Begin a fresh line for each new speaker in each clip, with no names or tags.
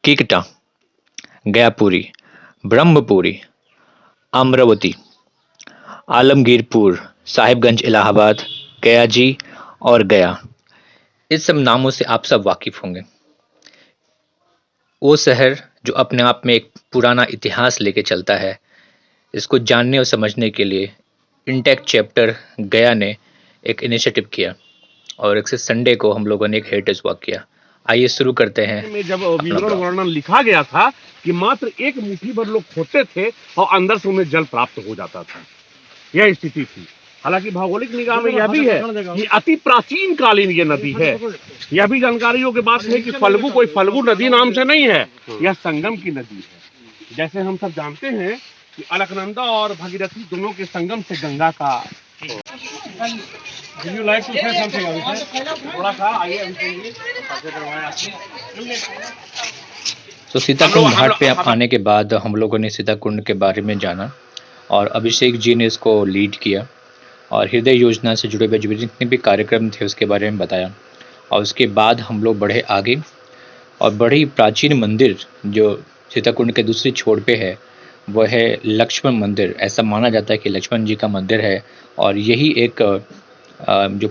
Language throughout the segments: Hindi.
कीकटा, गयापुरी, ब्रह्मपुरी, अमरावती, आलमगीरपुर, साहिबगंज इलाहाबाद, गयाजी और गया। इस सब नामों से आप सब वाकिफ होंगे। वो शहर जो अपने आप में एक पुराना इतिहास लेके चलता है, इसको जानने और समझने के लिए इंटेक्ट चैप्टर गया ने एक इनिशिएटिव किया और एक से संडे को हम लोगों ने एक हेरिटेज वॉक किया। आइए शुरू करते हैं।
में जब
अपना
विवरण
ब्लॉग।
वर्णन लिखा गया था कि मात्र एक मुट्ठी भर लोग खोदते थे और अंदर से उन्हें जल प्राप्त हो जाता था, यह स्थिति थी। हालांकि भौगोलिक निगाह में यह भी है कि अति प्राचीन कालीन ये नदी है। यह भी जानकारियों के बात है कि फल्गु कोई फल्गु नदी नाम से नहीं है, यह संगम की नदी है। जैसे हम सब जानते हैं कि अलकनंदा और भागीरथी दोनों के संगम से गंगा का। Would you like to say something, Abhishek? थोड़ा सा आइए अभिषेक जी।
तो सीताकुंड घाट पे आप आने के बाद हम लोगों ने सीताकुंड के बारे में जाना और अभिषेक जी ने इसको लीड किया और हृदय योजना से जुड़े हुए जितने भी कार्यक्रम थे उसके बारे में बताया। और उसके बाद हम लोग बढ़े आगे और बड़े ही प्राचीन मंदिर जो सीताकुंड के दूसरी छोर पे है वह है लक्ष्मण मंदिर। ऐसा माना जाता है कि लक्ष्मण जी का मंदिर है और यही एक जो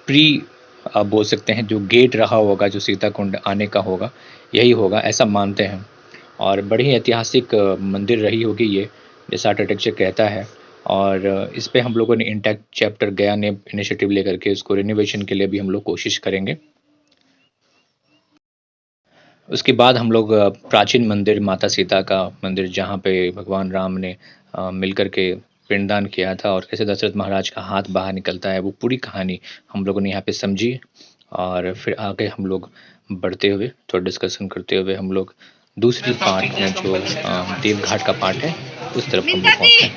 प्री बोल सकते हैं जो गेट रहा होगा जो सीताकुंड आने का होगा, यही होगा ऐसा मानते हैं। और बड़ी ऐतिहासिक मंदिर रही होगी ये, जैसा आर्किटेक्चर कहता है। और इस पे हम लोगों ने इंटैक्ट चैप्टर गया ने इनिशिएटिव लेकर के इसको रिनोवेशन के लिए भी हम लोग कोशिश करेंगे। उसके बाद हम लोग प्राचीन मंदिर माता सीता का मंदिर जहाँ पे भगवान राम ने मिलकर के पिंडदान किया था और कैसे दशरथ महाराज का हाथ बाहर निकलता है, वो पूरी कहानी हम लोगों ने यहाँ पे समझी। और फिर आगे हम लोग बढ़ते हुए थोड़ा डिस्कशन करते हुए हम लोग दूसरी पार्ट में जो देवघाट का पार्ट है उस तरफ हम लोग पहुँचते हैं।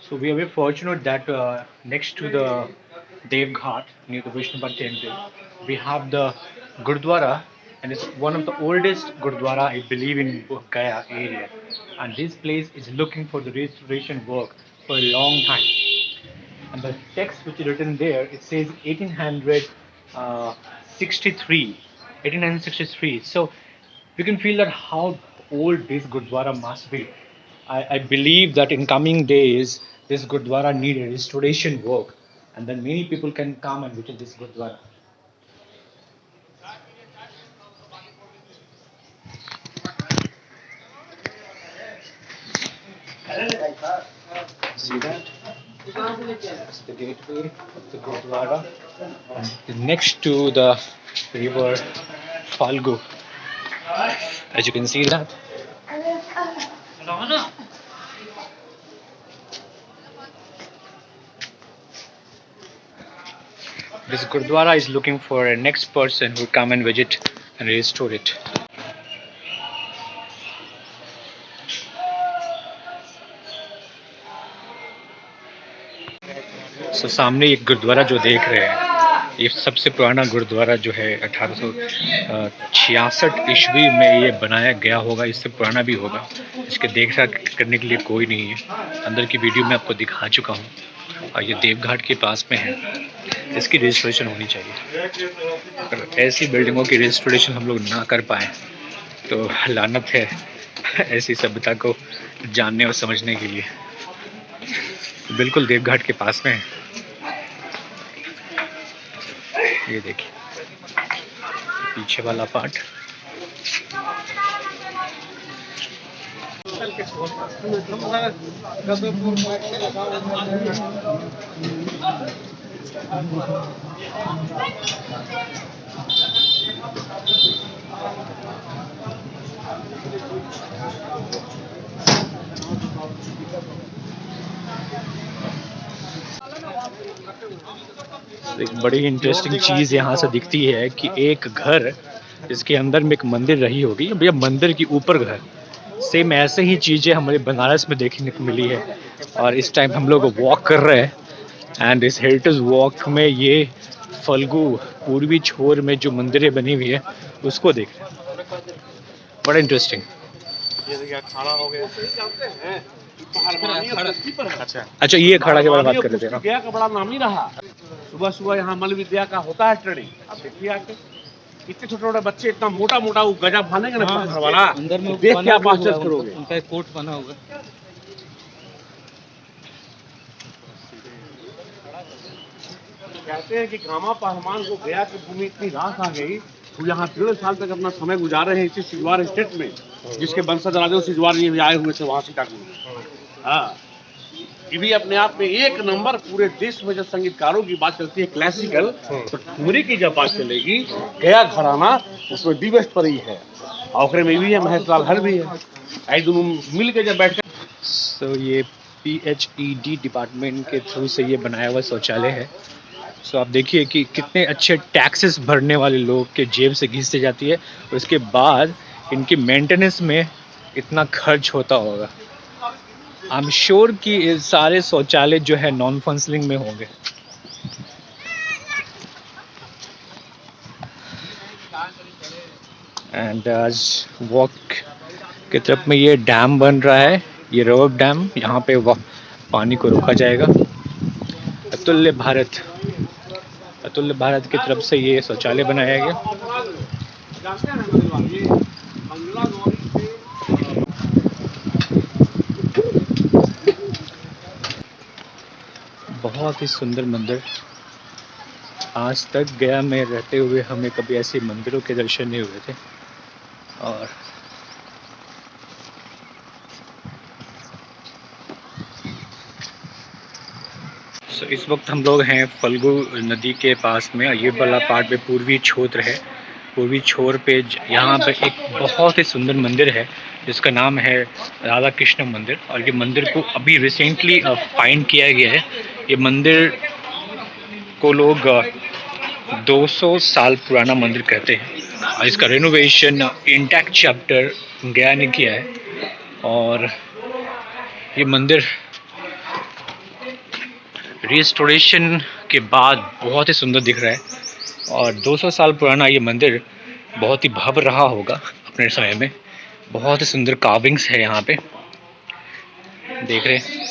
So we are very fortunate that next to the Dev Ghat near the Vishnupad temple, we have the Gurdwara, and it's one of the oldest Gurdwara I believe in Gaya area. And this place is looking for the restoration work for a long time. And the text which is written there, it says 1863. So you can feel that how old this Gurdwara must be. I believe that in coming days this Gurdwara need a restoration work, and then many people can come and visit this Gurdwara. See that? That's the gateway of the Gurdwara, and next to the river Falgu. As you can see that. This Gurdwara is looking for a next person who come and visit and restore it. So सामने एक गुरुद्वारा जो देख रहे हैं, ये सबसे पुराना गुरुद्वारा जो है 1866 ईस्वी में ये बनाया गया होगा, इससे पुराना भी होगा। इसके देख रेख करने के लिए कोई नहीं है। अंदर की वीडियो में आपको दिखा चुका हूँ और ये देवघाट के पास में है। इसकी रजिस्ट्रेशन होनी चाहिए। अगर ऐसी बिल्डिंगों की रजिस्ट्रेशन हम लोग ना कर पाए तो लानत है ऐसी सभ्यता को जानने और समझने के लिए। बिल्कुल देवघाट के पास में है। ये देखिए पीछे वाला पार्ट। एक बड़ी इंटरेस्टिंग चीज़ यहाँ से दिखती है कि एक घर इसके अंदर में एक मंदिर रही होगी, भैया मंदिर के ऊपर घर। सेम ऐसे ही चीज़ें हमारे बनारस में देखने को मिली है। और इस टाइम हम लोग वॉक कर रहे हैं एंड इस हेरिटेज वॉक में ये फल्गु पूर्वी छोर में जो मंदिरें बनी हुई है उसको देख रहे हैं। बड़ा इंटरेस्टिंग।
ये देखिए अखाड़ा हो गया।
जानते हैं पहलवानी और कुश्ती पर है।
अच्छा, ये अखाड़ा के बारे में बात कर रहे थे ना।
गया का बड़ा नामी रहा। सुबह सुबह यहाँ मल विद्या का होता है ट्रेनिंग। अब देखिए आके इतने छोटे छोटे बच्चे इतना मोटा मोटा वो गजा भानेंगे ना पत्थर वाला,
अंदर में
देख के आप आश्चर्य करोगे।
उनका एक कोट बना होगा।
कहते हैं कि गामा पहलवान को गया की भूमि इतनी रास आ गई, वो यहाँ 1.5 साल तक अपना समय गुजारे हैं इसी सिजवार स्टेट में, जिसके वंशज राजा सिजवार ये भी आए हुए थे वहाँ सीतापुर। हाँ, ये भी अपने आप में एक नंबर। पूरे देश में जब संगीतकारों की बात चलती है क्लासिकल, तो ठुमरी की जब बात चलेगी, गया घराना उसमें दी बेस्ट पर ही है। और में भी है, महेश लाल हर भी है। आई दोनों मिल के जब बैठ
सो ये PHED डिपार्टमेंट के थ्रू से ये बनाया हुआ शौचालय है। सो आप देखिए कि कितने अच्छे टैक्सेस भरने वाले लोग के जेब से घिसते जाती है, और उसके बाद इनकी मेंटेनेंस में इतना खर्च होता होगा। आई एम श्योर कि ये सारे शौचालय जो है नॉन फंक्शनिंग में होंगे। एंड आज वॉक की तरफ में ये डैम बन रहा है, ये रबर डैम। यहाँ पे पानी को रोका जाएगा। अतुल्य भारत की तरफ से ये शौचालय बनाया गया।
जानते हैं ये बंगला नौरी से
बहुत ही सुंदर मंदिर। आज तक गया में रहते हुए हमें कभी ऐसे मंदिरों के दर्शन नहीं हुए थे। और इस वक्त हम लोग हैं फल्गु नदी के पास में, और ये वाला पार्ट में पूर्वी छोर है। पूर्वी छोर पे यहाँ पर एक बहुत ही सुंदर मंदिर है जिसका नाम है राधा कृष्ण मंदिर। और ये मंदिर को अभी रिसेंटली फाइंड किया गया है। ये मंदिर को लोग 200 साल पुराना मंदिर कहते हैं, और इसका रेनोवेशन इंटैक्ट चैप्टर गया ने किया है। और ये मंदिर रिस्टोरेशन के बाद बहुत ही सुंदर दिख रहा है। और 200 साल पुराना ये मंदिर बहुत ही भव्य रहा होगा अपने समय में। बहुत ही सुंदर कार्विंग्स है यहाँ पे, देख रहे हैं।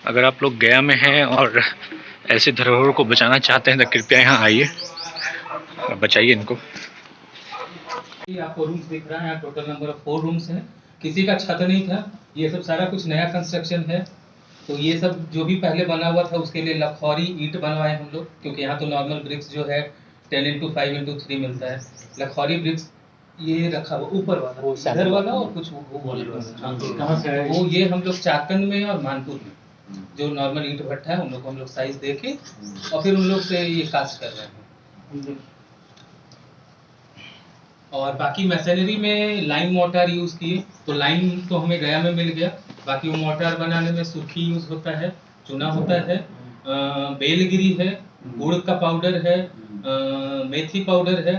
अगर आप लोग गया में हैं और ऐसे धरोहरों को बचाना चाहते हैं तो कृपया यहाँ आइए और बचाइए इनको।
आपको रूम्स दिख रहा है, यहाँ टोटल नंबर ऑफ 4 रूम्स हैं। किसी का छत नहीं था, ये सब सारा कुछ नया कंस्ट्रक्शन है। तो ये सब जो भी पहले बना हुआ था उसके लिए लखौरी ईंट बनवाए हम लोग, क्योंकि यहाँ तो नॉर्मल ब्रिक्स जो है 10x5x3 मिलता है। लखौरी ब्रिक्स ये रखा हुआ ऊपर वाला, इधर वाला, और कुछ वो ये हम लोग चाकन में और मानपुर में जो नॉर्मल ईंट भट्टा है उन लोग को हम लोग साइज देके और फिर उन लोग से ये कास्ट कर रहे हैं। और बाकी मैसनरी में लाइम मोर्टार यूज किए, तो लाइम तो हमें गया में मिल गया। बाकी वो मोर्टार बनाने में सुर्खी यूज होता है, चूना होता है, बेलगिरी है, गुड़ का पाउडर है, मेथी पाउडर है,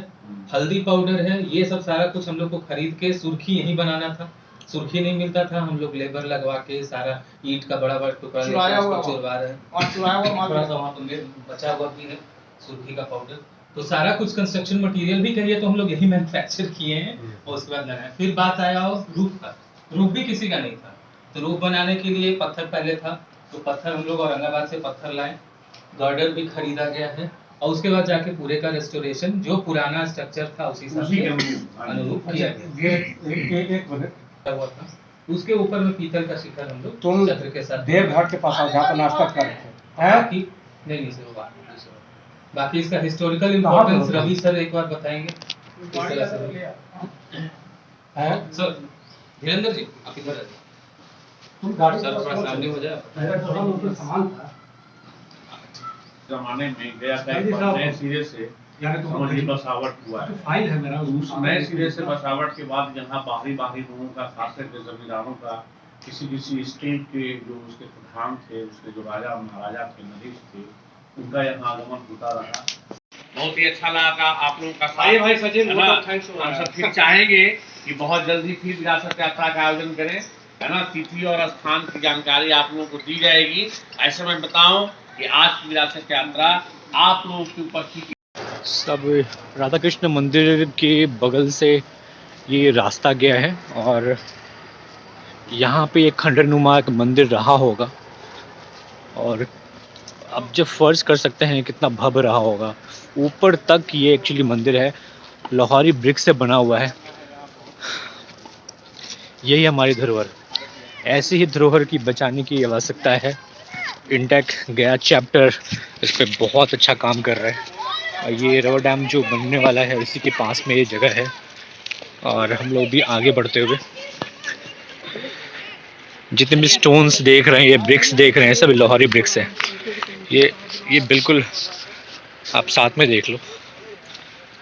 हल्दी पाउडर है। ये सब सारा कुछ हम लोग को खरीद के सुर्खी यहीं बनाना था। सुर्खी नहीं मिलता था, हम लोग लेबर लगवा के सारा ईंट का बड़ा बड़ा टुकड़ा चुरवा रहे हैं, और थोड़ा सा वहाँ पे बचा हुआ भी है सुर्खी का पाउडर। तो सारा कुछ कंस्ट्रक्शन मटेरियल भी कहिए तो हम लोग यही मैन्युफैक्चर किए हैं और उसके बाद लगाए। फिर बात आया रूफ का। रूफ भी किसी का नहीं था, तो रूफ बनाने के लिए पत्थर पहले था, तो पत्थर हम लोग औरंगाबाद से पत्थर लाए, गार्डर भी खरीदा गया है, और उसके बाद जाके पूरे का रेस्टोरेशन जो पुराना स्ट्रक्चर था उसी हिसाब से अनुरूप किया गया हुआ था। उसके ऊपर में पीतल का शिखर हम लोग छत्र के साथ
देवघाट के पास जहाँ पर नाश्ता कर रहे थे।
बाकी नहीं सर, वो बाकी इसका हिस्टोरिकल इम्पोर्टेंस रवि सर एक बार बताएंगे किस तरह से है। सर धीरेन्द्र जी आप इधर आइए, सर थोड़ा सामने हो जाए।
सामान था
जमाने में गया था नए सिरे से समझिए बसावट हुआ है।
फाइल है मेरा
उस नए सिरे से बसावट के बाद यहाँ बाहरी लोगों का, खास करके जमींदारों का, किसी स्टेट के जो उसके प्रधान थे, उसके जो राजा महाराजा थे, नरेश थे, उनका यहाँ आगमन होता रहा। बहुत ही अच्छा लगा आप लोगों का साथ।
भाई सचिन,
हम सब फिर चाहेंगे कि बहुत जल्दी फिर विरासत यात्रा का आयोजन करें, है ना। तिथि और स्थान की जानकारी आप लोगों को दी जाएगी। ऐसे मैं बताऊं कि आज की विरासत यात्रा आप लोगों की उपस्थिति
सब राधा कृष्ण मंदिर के बगल से ये रास्ता गया है और यहाँ पे एक खंडरनुमा एक मंदिर रहा होगा और अब जब फर्ज कर सकते हैं कितना भव्य रहा होगा। ऊपर तक ये एक्चुअली मंदिर है, लोहारी ब्रिक से बना हुआ है। यही हमारी धरोहर, ऐसी ही धरोहर की बचाने की आवश्यकता है। इंटेक गया चैप्टर इस पे बहुत अच्छा काम कर रहा है और ये रबर डैम जो बनने वाला है इसी के पास में ये जगह है और हम लोग भी आगे बढ़ते हुए जितने भी स्टोन्स देख रहे हैं, ये ब्रिक्स देख रहे हैं, सब लोहारी ब्रिक्स हैं। ये बिल्कुल आप साथ में देख लो,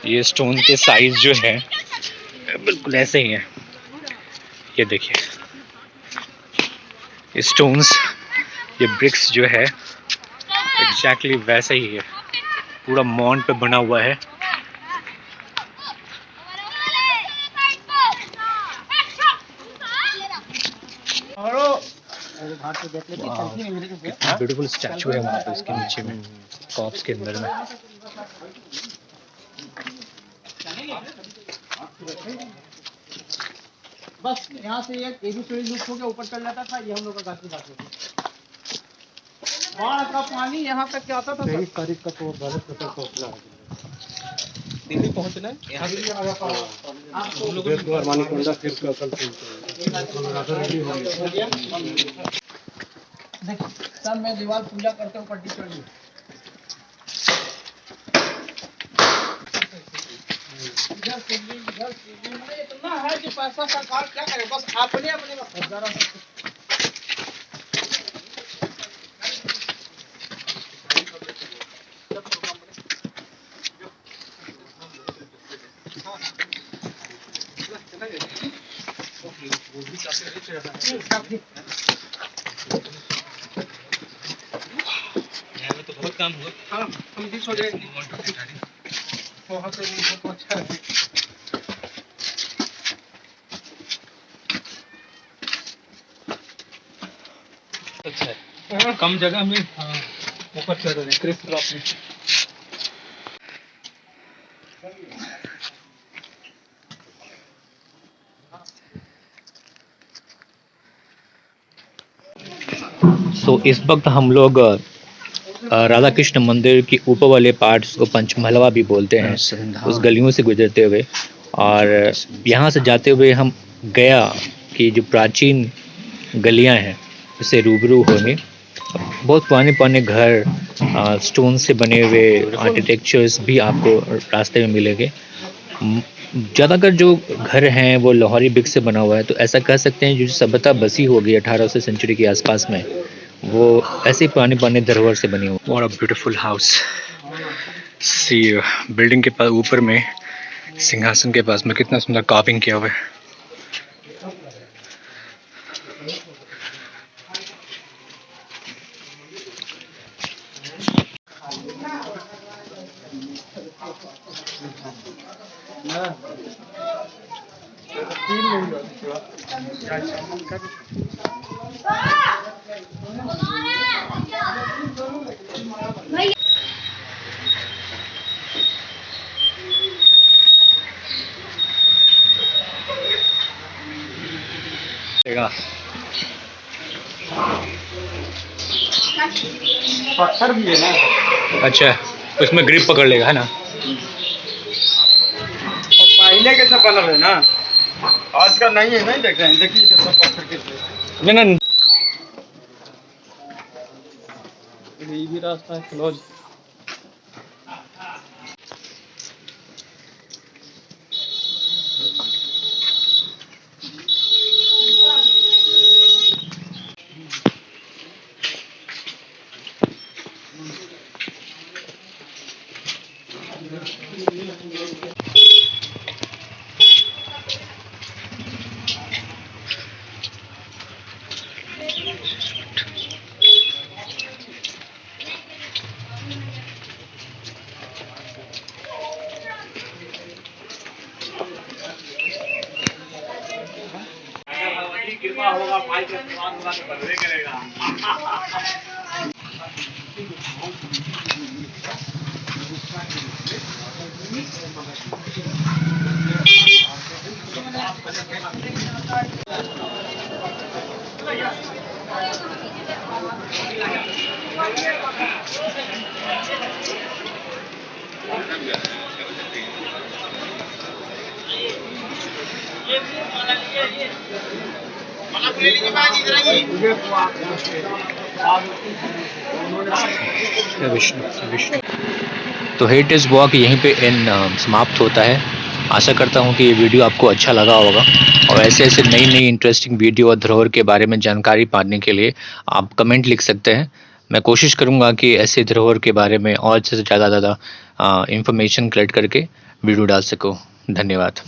ये स्टोन के साइज जो है बिल्कुल ऐसे ही हैं। ये देखिए ये स्टोन्स, ये ब्रिक्स जो है एग्जैक्टली वैसे ही है, पूरा माउंट पे बना हुआ है। कितना ब्यूटीफुल स्टैचू है वहाँ पे इसके नीचे में, कॉप्स के अंदर में।
बस यहाँ से एक भी सीढ़ी लुप्त हो गया, ऊपर चल जाता था। ये हम लोग का घाटी घाट होता। बाढ़ का पानी यहाँ तक क्या आता था। 23 तारीख का तो पहुँचना है,
दिल्ली पहुंचना है। यहाँ से
देखिए सब में दीवार पूजा करते हुए पट्टी चढ़ी। इतना है कि पैसा सरकार क्या करे, बस अपने अपने में खर्चा रहा है।
तो बहुत काम हुआ।
हाँ हम भी सोच रहे थे वहाँ से बहुत अच्छा है।
अच्छा है, कम जगह में ऊपर चढ़ रहे हैं क्रिस्प ड्रॉप में।
सो इस वक्त हम लोग राधा कृष्ण मंदिर के ऊपर वाले पार्ट्स को पंचमहलवा भी बोलते हैं, उस गलियों से गुजरते हुए और यहाँ से जाते हुए हम गया की जो प्राचीन गलियाँ हैं उससे रूबरू होंगे। बहुत पुराने पुराने घर, स्टोन से बने हुए आर्किटेक्चर्स भी आपको रास्ते में मिलेंगे। ज़्यादातर जो घर हैं वो लोहारी ब्रिक से बना हुआ है, तो ऐसा कह सकते हैं जो सभ्यता बसी होगी 1800 सेंचुरी के आसपास में, वो ऐसे ही पुराने पुराने धरोहर से बनी हुई। और a beautiful house, C building के पास ऊपर में सिंहासन के पास में कितना सुंदर कार्विंग किया हुआ है।
पत्थर भी है ना।
अच्छा, उसमें ग्रिप पकड़ लेगा है ना।
और पहले के सब बना है ना, आज का नहीं है। नहीं देख रहे हैं, देखिए सब पत्थर के
ना
ये भी रास्ता है क्लोज।
कृपा होगा, भाई का आशीर्वाद होगा तो बनवे करेगा।
विष्णु। तो हेरिटेज वॉक यहीं पे समाप्त होता है। आशा करता हूँ कि ये वीडियो आपको अच्छा लगा होगा और ऐसे ऐसे नई नई इंटरेस्टिंग वीडियो और धरोहर के बारे में जानकारी पाने के लिए आप कमेंट लिख सकते हैं। मैं कोशिश करूँगा कि ऐसे धरोहर के बारे में और से ज़्यादा इंफॉर्मेशन कलेक्ट करके वीडियो डाल सकूँ। धन्यवाद।